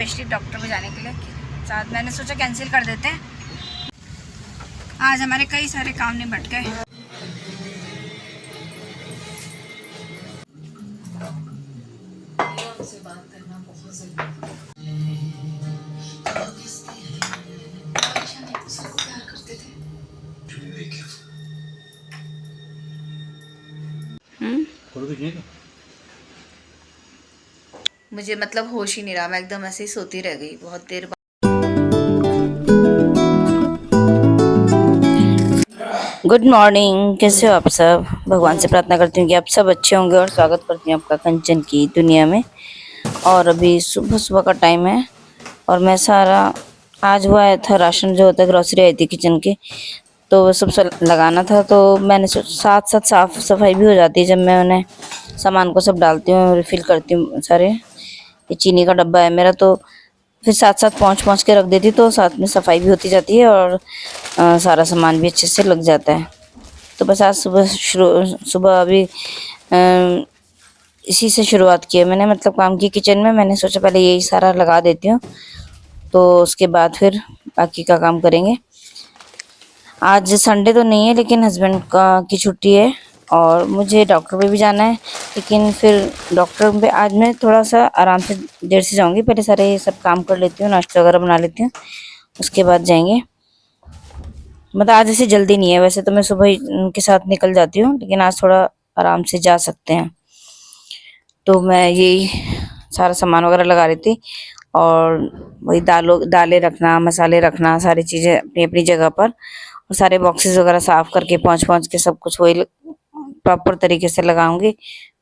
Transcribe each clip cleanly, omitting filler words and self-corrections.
Specially doctor को जाने के लिए। साथ मैंने सोचा कैंसिल कर देते हैं, आज हमारे कई सारे काम निपट गए। मुझे मतलब होश ही नहीं रहा, मैं एकदम ऐसे ही सोती रह गई बहुत देर बाद। गुड मॉर्निंग, कैसे हो आप सब। भगवान से प्रार्थना करती हूँ कि आप सब अच्छे होंगे और स्वागत करती हूँ आपका कंचन की दुनिया में। और अभी सुबह सुबह का टाइम है और मैं सारा आज हुआ था राशन जो होता है, ग्रोसरी आई थी किचन की, तो वो सब लगाना था। तो मैंने साथ साथ साफ सफाई भी हो जाती है जब मैं उन्हें सामान को सब डालती हूँ, रिफ़िल करती हूँ सारे। ये चीनी का डब्बा है मेरा, तो फिर साथ साथ पहुँच के रख देती, तो साथ में सफाई भी होती जाती है और सारा सामान भी अच्छे से लग जाता है। तो बस आज सुबह अभी इसी से शुरुआत की है मैंने, मतलब काम की किचन में। मैंने सोचा पहले यही सारा लगा देती हूँ, तो उसके बाद फिर बाकी का काम करेंगे। आज संडे तो नहीं है, लेकिन हस्बैंड की छुट्टी है और मुझे डॉक्टर पे भी जाना है। लेकिन फिर डॉक्टर पे आज मैं थोड़ा सा आराम से देर से जाऊंगी। पहले सारे ये सब काम कर लेती हूँ, नाश्ता वगैरह बना लेती हूँ, उसके बाद जाएंगे। मतलब आज ऐसे जल्दी नहीं है, वैसे तो मैं सुबह ही उनके साथ निकल जाती हूँ, लेकिन आज थोड़ा आराम से जा सकते हैं। तो मैं यही सारा सामान वगैरह लगा रही थी और वही दालें रखना, मसाले रखना, सारी चीज़ें अपनी अपनी जगह पर, और सारे बॉक्सेस वगैरह साफ करके पहुँच के सब कुछ वही प्रॉपर तरीके से लगाऊंगी,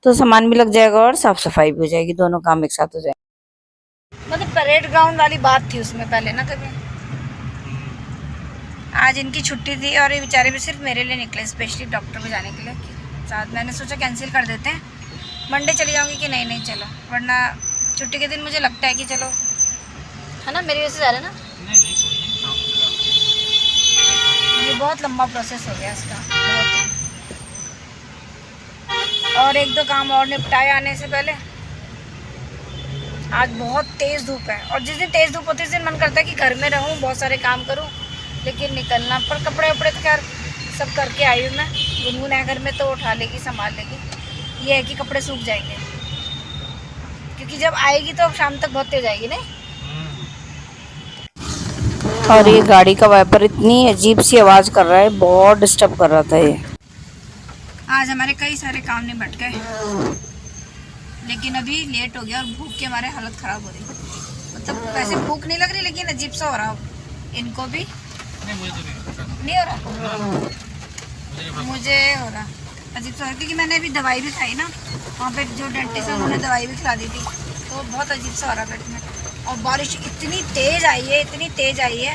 तो सामान भी लग जाएगा और साफ सफाई भी हो जाएगी, दोनों काम एक साथ हो जाएंगे। मतलब परेड ग्राउंड वाली बात थी उसमें पहले ना कभी। आज इनकी छुट्टी थी और ये बेचारे भी सिर्फ मेरे लिए निकले, स्पेशली डॉक्टर को जाने के लिए। साथ मैंने सोचा कैंसिल कर देते हैं, मंडे चली जाऊंगी कि नहीं चलो, वरना छुट्टी के दिन मुझे लगता है कि चलो, है ना, मेरी वजह से जा रहे ना। ये बहुत लंबा प्रोसेस हो गया इसका, बहुत। और एक दो काम और निपटाए आने से पहले। आज बहुत तेज़ धूप है और जिस दिन तेज़ धूप होती है उस दिन मन करता है कि घर में रहूं, बहुत सारे काम करूं, लेकिन निकलना पर कपड़े वपड़े तो खैर सब करके आई हूँ मैं। गुनगुन है घर में तो उठा लेगी, संभाल लेगी। ये है कि कपड़े सूख जाएंगे, क्योंकि जब आएगी तो शाम तक बहुत तेज आएगी नहीं। और ये गाड़ी का वाइपर इतनी अजीब सी आवाज़ कर रहा है, बहुत डिस्टर्ब कर रहा था ये। आज हमारे कई सारे काम निपट गए, लेकिन अभी लेट हो गया और भूख के हमारे हालत ख़राब हो रही। मतलब वैसे भूख नहीं लग रही, लेकिन अजीब सा हो रहा, इनको भी नहीं हो रहा, मुझे हो रहा अजीब सा, क्योंकि मैंने अभी दवाई भी खाई ना, वहाँ पे जो डेंटिस्ट है उन्होंने दवाई भी खिला दी थी, तो बहुत अजीब सा हो रहा पेट में। और बारिश इतनी तेज़ आई है, इतनी तेज़ आई है।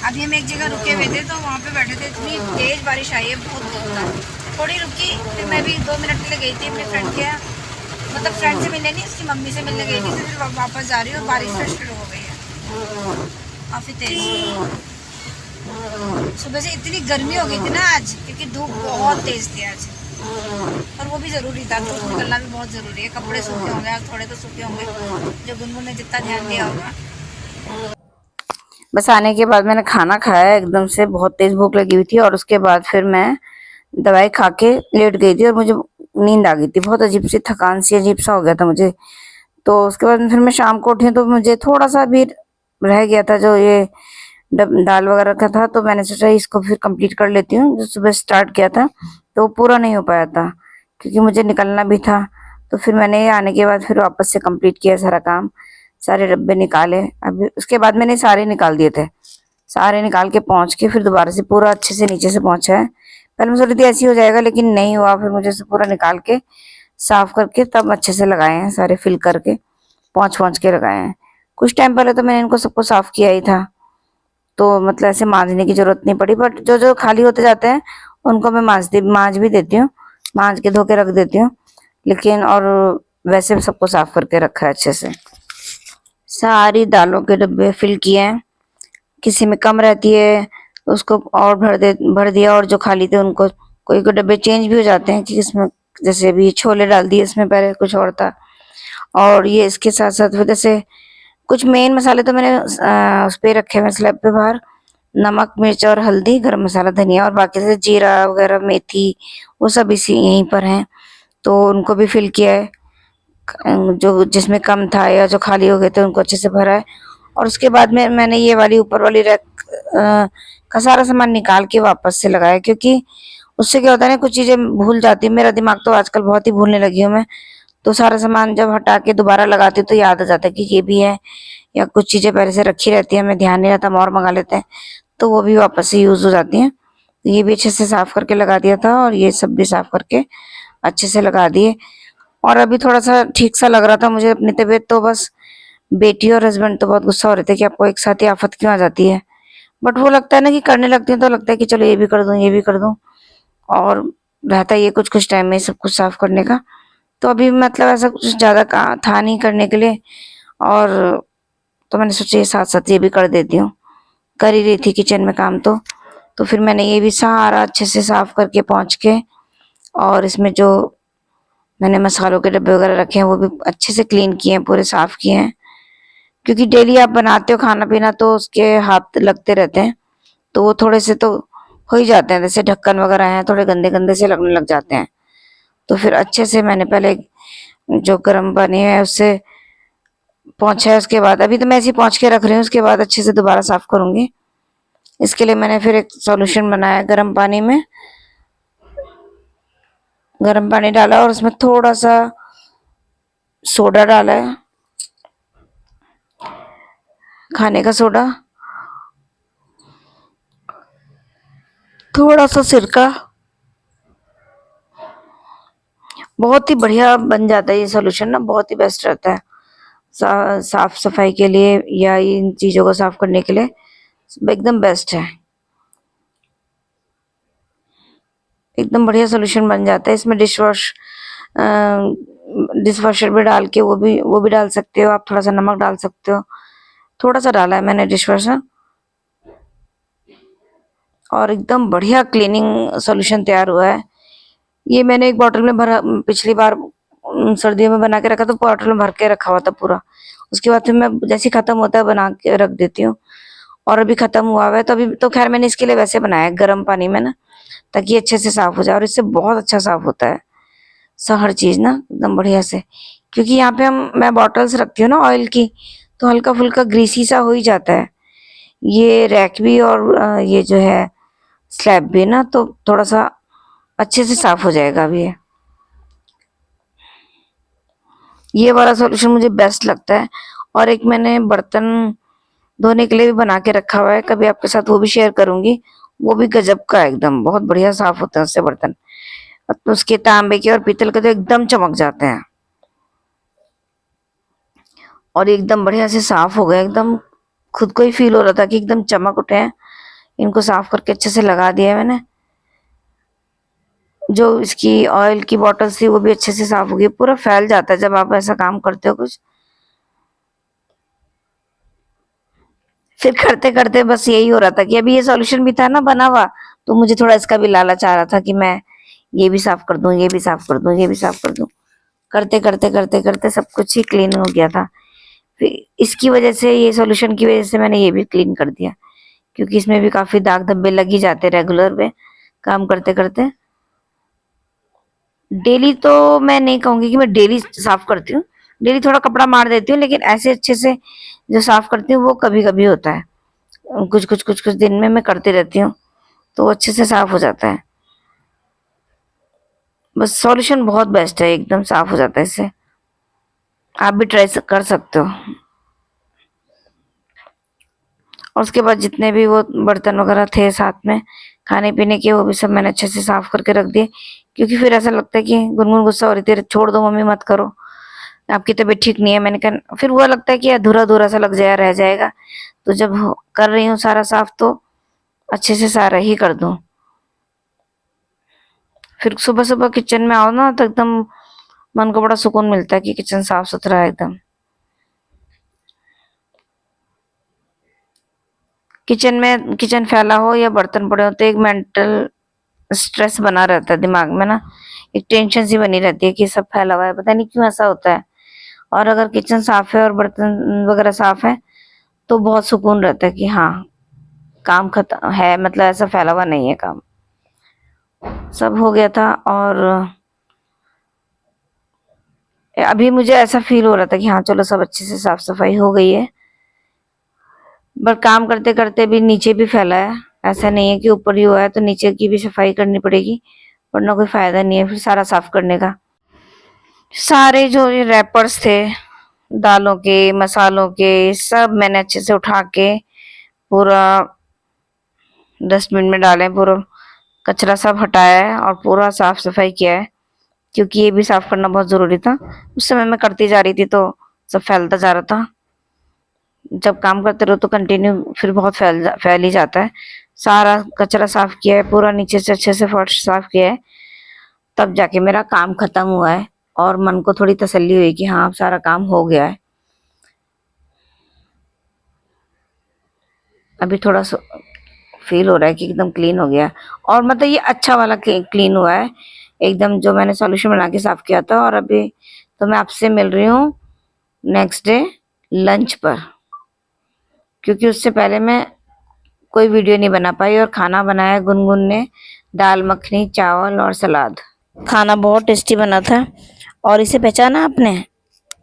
अभी हम एक जगह रुके हुए थे तो वहाँ पे बैठे थे, इतनी तेज़ बारिश आई है, बहुत। थोड़ी रुकी, फिर मैं भी 2 मिनट के लिए गई थी अपने फ्रेंड के यहाँ, मतलब फ्रेंड से मिलने नहीं, उसकी मम्मी से मिलने गई थी। तो फिर वापस जा रही हूँ और बारिश फिर शुरू हो गई है काफ़ी तेज़। सुबह से इतनी गर्मी हो गई थी ना आज, क्योंकि धूप बहुत तेज़ थी आज, और वो भी ज़रूरी था, धूप निकलना भी बहुत ज़रूरी है। कपड़े सूखे होंगे आज, थोड़े तो सूखे होंगे, जो गुनगुन ने जितना ध्यान दिया होगा। बस आने के बाद मैंने खाना खाया, एकदम से बहुत तेज़ भूख लगी हुई थी, और उसके बाद फिर मैं दवाई खा के लेट गई थी और मुझे नींद आ गई थी। बहुत अजीब सी थकान सी, अजीब सा हो गया था मुझे। तो उसके बाद फिर मैं शाम को उठी तो मुझे थोड़ा सा भी रह गया था जो ये दाल वगैरह का था, तो मैंने सोचा इसको फिर कंप्लीट कर लेती हूँ। जो सुबह स्टार्ट किया था तो पूरा नहीं हो पाया था, क्योंकि मुझे निकलना भी था। तो फिर मैंने आने के बाद फिर वापस से कंप्लीट किया सारा काम, सारे डब्बे निकाले। अभी उसके बाद मैंने सारे निकाल दिए थे, सारे निकाल के पहुँच के फिर दोबारा से पूरा अच्छे से नीचे से पहुँचा है। पहले मैं सोच रही थी ऐसे ही हो जाएगा, लेकिन नहीं हुआ। फिर मुझे पूरा निकाल के साफ करके तब अच्छे से लगाए हैं, सारे फिल करके पहुँच के लगाए हैं। कुछ टाइम पहले तो मैंने इनको सबको साफ किया ही था, तो मतलब ऐसे मांजने की जरूरत नहीं पड़ी। बट जो जो खाली होते जाते हैं उनको मैं मांज भी देती हूँ, मांज के धो के रख देती हूँ। लेकिन और वैसे सबको साफ करके रखा है अच्छे से। सारी दालों के डब्बे फिल किए हैं, किसी में कम रहती है उसको और भर दिया, और जो खाली थे उनको कोई डब्बे चेंज भी हो जाते हैं कि इसमें, जैसे अभी छोले डाल दिए इसमें, पहले कुछ और था। और ये इसके साथ साथ फिर जैसे कुछ मेन मसाले तो मैंने उस पे रखे हुए स्लैब पे बाहर, नमक मिर्च और हल्दी, गरम मसाला, धनिया, और बाकी से जीरा वगैरह मेथी वो सब इसी यहीं पर हैं। तो उनको भी फिल किया है, जो जिसमें कम था या जो खाली हो गए थे उनको अच्छे से भरा है। और उसके बाद में मैंने ये वाली ऊपर वाली रैक का सारा सामान निकाल के वापस से लगाया, क्योंकि उससे क्या होता है ना, कुछ चीजें भूल जाती है। मेरा दिमाग तो आजकल बहुत ही भूलने लगी हूँ मैं। तो सारा सामान जब हटा के दोबारा लगाती हूँ तो याद आ जाता है कि ये भी है, या कुछ चीजें पहले से रखी रहती है, हमें ध्यान नहीं रहता, हम और मंगा लेते हैं, तो वो भी वापस से यूज हो जाती हैं। तो ये भी अच्छे से साफ करके लगा दिया था, और ये सब भी साफ करके अच्छे से लगा दिए। और अभी थोड़ा सा ठीक सा लग रहा था मुझे अपनी तबीयत, तो बस बेटी और हस्बैंड तो बहुत गुस्सा हो रहे थे कि आपको एक साथ ही आफत क्यों आ जाती है। बट वो लगता है ना कि करने लगती है तो लगता है कि चलो ये भी कर दूं, ये भी कर दूं, और रहता है ये कुछ कुछ टाइम में सब कुछ साफ करने का। तो अभी मतलब ऐसा कुछ ज्यादा था नहीं करने के लिए, और तो मैंने सोचा ये साथ साथ ये भी कर देती हूँ। कर ही रही थी किचन में काम, तो फिर मैंने ये भी सारा अच्छे से साफ करके पहुंच के, और इसमें जो मैंने मसालों के डब्बे वगैरह रखे हैं वो भी अच्छे से क्लीन किए हैं, पूरे साफ किए हैं। क्योंकि डेली आप बनाते हो खाना पीना तो उसके हाथ लगते रहते हैं, तो वो थोड़े से तो हो ही जाते हैं, जैसे ढक्कन वगैरह हैं थोड़े गंदे गंदे से लगने लग जाते हैं। तो फिर अच्छे से मैंने पहले जो गर्म पानी है उससे पोंछा है, उसके बाद अभी तो मैं ऐसे ही पोंछ के रख रही हूँ, उसके बाद अच्छे से दोबारा साफ करूंगी। इसके लिए मैंने फिर एक सॉल्यूशन बनाया, गर्म पानी में गर्म पानी डाला और उसमें थोड़ा सा सोडा डाला है, खाने का सोडा, थोड़ा सा सिरका। बहुत ही बढ़िया बन जाता है ये सॉल्यूशन ना, बहुत ही बेस्ट रहता है साफ सफाई के लिए या इन चीजों को साफ करने के लिए, एकदम बेस्ट है। एकदम बढ़िया सॉल्यूशन बन जाता है। इसमें डिश वॉशर भी डाल के वो भी डाल सकते हो आप, थोड़ा सा नमक डाल सकते हो, थोड़ा सा डाला है मैंने डिश वॉशर, और एकदम बढ़िया क्लीनिंग सॉल्यूशन तैयार हुआ है। ये मैंने एक बॉटल में भरा, पिछली बार सर्दियों में बना के रखा, तो बॉटल में भर के रखा हुआ था पूरा। उसके बाद फिर मैं जैसे ही खत्म होता है बना के रख देती हूँ। और अभी खत्म हुआ है तो अभी तो खैर मैंने इसके लिए वैसे बनाया है गर्म पानी में ना, ताकि ये अच्छे से साफ हो जाए, और इससे बहुत अच्छा साफ होता है सब हर चीज ना एकदम बढ़िया से। क्योंकि यहाँ पे मैं बॉटल्स रखती हूँ ना ऑयल की, तो हल्का फुल्का ग्रीसी सा हो ही जाता है ये रैक भी, और ये जो है स्लैब भी ना, तो थोड़ा सा अच्छे से साफ हो जाएगा अभी ये वाला सॉल्यूशन मुझे बेस्ट लगता है। और एक मैंने बर्तन धोने के लिए भी बना के रखा हुआ है, कभी आपके साथ वो भी शेयर करूंगी। वो भी गजब का है, एकदम बहुत बढ़िया साफ होता है उससे बर्तन। तो उसके तांबे के और पीतल के तो एकदम चमक जाते हैं, और एकदम बढ़िया से साफ हो गए एकदम। खुद को ही फील हो रहा था कि एकदम चमक उठे हैं। इनको साफ करके अच्छे से लगा दिया है मैंने। जो इसकी ऑयल की बॉटल थी वो भी अच्छे से साफ हो गई। पूरा फैल जाता है जब आप ऐसा काम करते हो कुछ। फिर करते करते बस यही हो रहा था कि अभी ये सॉल्यूशन भी था ना बना हुआ, तो मुझे थोड़ा इसका भी लालच आ रहा था कि मैं ये भी साफ कर दूं, ये भी साफ कर दूं, ये भी साफ कर दूं। करते करते करते करते सब कुछ ही क्लीन हो गया था। फिर इसकी वजह से, ये सॉल्यूशन की वजह से मैंने ये भी क्लीन कर दिया, क्योंकि इसमें भी काफी दाग धब्बे लग ही जाते रेगुलर में काम करते करते। डेली तो मैं नहीं कहूंगी कि मैं डेली साफ करती हूँ, डेली थोड़ा कपड़ा मार देती हूँ, लेकिन ऐसे अच्छे से जो साफ करती हूँ वो कभी कभी होता है। कुछ कुछ दिन में मैं करती रहती हूँ, तो अच्छे से साफ हो जाता है। बस सॉल्यूशन बहुत बेस्ट है, एकदम साफ हो जाता है इससे। आप भी ट्राई कर सकते हो। और उसके बाद जितने भी वो बर्तन वगैरह थे साथ में खाने पीने के, वो भी सब मैंने अच्छे से साफ करके रख दिए। क्योंकि फिर ऐसा लगता है कि गुनगुन गुस्सा हो रही थी, छोड़ दो मम्मी मत करो, आपकी तबीयत ठीक नहीं है। मैंने कहा, फिर वो लगता है कि अधूरा अधूरा सा लग जाए, रह जाएगा। तो जब कर रही हूँ सारा साफ, तो अच्छे से सारा ही कर दूं। फिर सुबह सुबह किचन में आओ ना तो एकदम मन को बड़ा सुकून मिलता है कि किचन साफ सुथरा है एकदम। किचन फैला हो या बर्तन पड़े हो तो एक मेंटल स्ट्रेस बना रहता है दिमाग में ना, एक टेंशन सी बनी रहती है कि सब फैला हुआ है, पता नहीं क्यों ऐसा होता है। और अगर किचन साफ है और बर्तन वगैरह साफ है तो बहुत सुकून रहता है कि हाँ काम खत्म है, मतलब ऐसा फैला हुआ नहीं है काम। सब हो गया था और अभी मुझे ऐसा फील हो रहा था कि हाँ चलो सब अच्छे से साफ सफाई हो गई है। बट काम करते करते भी नीचे भी फैला है, ऐसा नहीं है कि ऊपर ही हुआ है तो नीचे की भी सफाई करनी पड़ेगी, वरना कोई फायदा नहीं है फिर सारा साफ करने का। सारे जो ये रैपर्स थे दालों के मसालों के सब मैंने अच्छे से उठा के पूरा डस्टबिन में डाले, पूरा कचरा सब हटाया है और पूरा साफ सफाई किया है, क्योंकि ये भी साफ करना बहुत जरूरी था। उस समय मैं करती जा रही थी तो सब फैलता जा रहा था। जब काम करते रहो तो कंटिन्यू फिर बहुत फैल ही जाता है। सारा कचरा साफ किया है, पूरा नीचे से अच्छे से फर्श साफ किया है, तब जाके मेरा काम खत्म हुआ है और मन को थोड़ी तसल्ली हुई कि हाँ अब सारा काम हो गया है। अभी थोड़ा फील हो रहा है कि एकदम क्लीन हो गया, और मतलब ये अच्छा वाला क्लीन हुआ है एकदम, जो मैंने सॉल्यूशन बना के साफ किया था। और अभी तो मैं आपसे मिल रही हूँ नेक्स्ट डे लंच पर, क्योंकि उससे पहले मैं कोई वीडियो नहीं बना पाई। और खाना बनाया गुनगुन ने, दाल मखनी चावल और सलाद। खाना बहुत टेस्टी बना था। और इसे पहचाना आपने,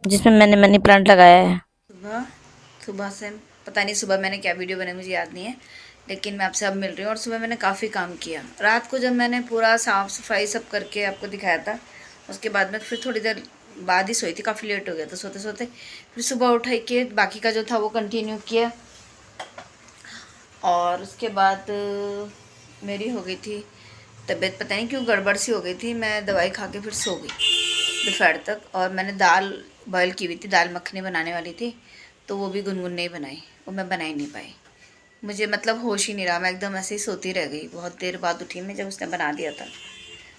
जिसमें मैंने मनी प्लांट लगाया है। सुबह सुबह से पता नहीं सुबह मैंने क्या वीडियो बनाई मुझे याद नहीं है, लेकिन मैं आपसे अब मिल रही हूँ। और सुबह मैंने काफ़ी काम किया। रात को जब मैंने पूरा साफ़ सफाई सब करके आपको दिखाया था, उसके बाद में फिर थोड़ी देर बाद ही सोई थी, काफ़ी लेट हो गया था सोते सोते। फिर सुबह उठाई के बाकी का जो था वो कंटिन्यू किया। और उसके बाद मेरी हो गई थी तबीयत, पता नहीं क्यों गड़बड़ सी हो गई थी। मैं दवाई खा के फिर सो गई दोपहर तक। और मैंने दाल बॉयल की हुई थी, दाल मखनी बनाने वाली थी, तो वो भी गुनगुन ने ही बनाई, वो मैं बना ही नहीं पाई। मुझे मतलब होश ही नहीं रहा, मैं एकदम ऐसे ही सोती रह गई। बहुत देर बाद उठी मैं जब उसने बना दिया था।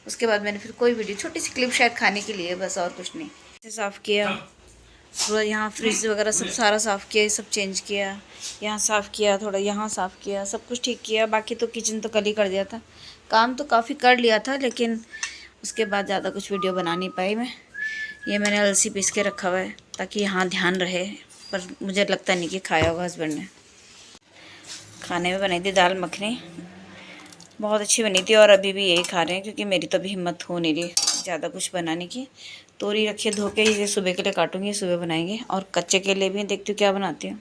उसके बाद मैंने फिर कोई वीडियो, छोटी सी क्लिप शायद खाने के लिए, बस और कुछ नहीं। साफ़ किया पूरा, यहाँ फ्रिज वगैरह सब सारा साफ़ किया, ये सब चेंज किया, यहाँ साफ़ किया, थोड़ा यहाँ साफ़ किया, सब कुछ ठीक किया। बाकी तो किचन तो कल ही कर दिया था, काम तो काफ़ी कर लिया था, लेकिन उसके बाद ज़्यादा कुछ वीडियो बना नहीं पाई मैं। ये मैंने अलसी पीस के रखा हुआ है ताकि यहाँ ध्यान रहे, पर मुझे लगता नहीं कि खाया होगा हस्बैंड ने। खाने में बनाई थी दाल मखनी, बहुत अच्छी बनी थी और अभी भी यही खा रहे हैं, क्योंकि मेरी तो अभी हिम्मत हो नहीं रही ज़्यादा कुछ बनाने की। तोरी रखी है धो के, इसे सुबह के लिए काटूंगी, सुबह बनाएंगे। और कच्चे केले भी देखती हूँ क्या बनाती हूँ।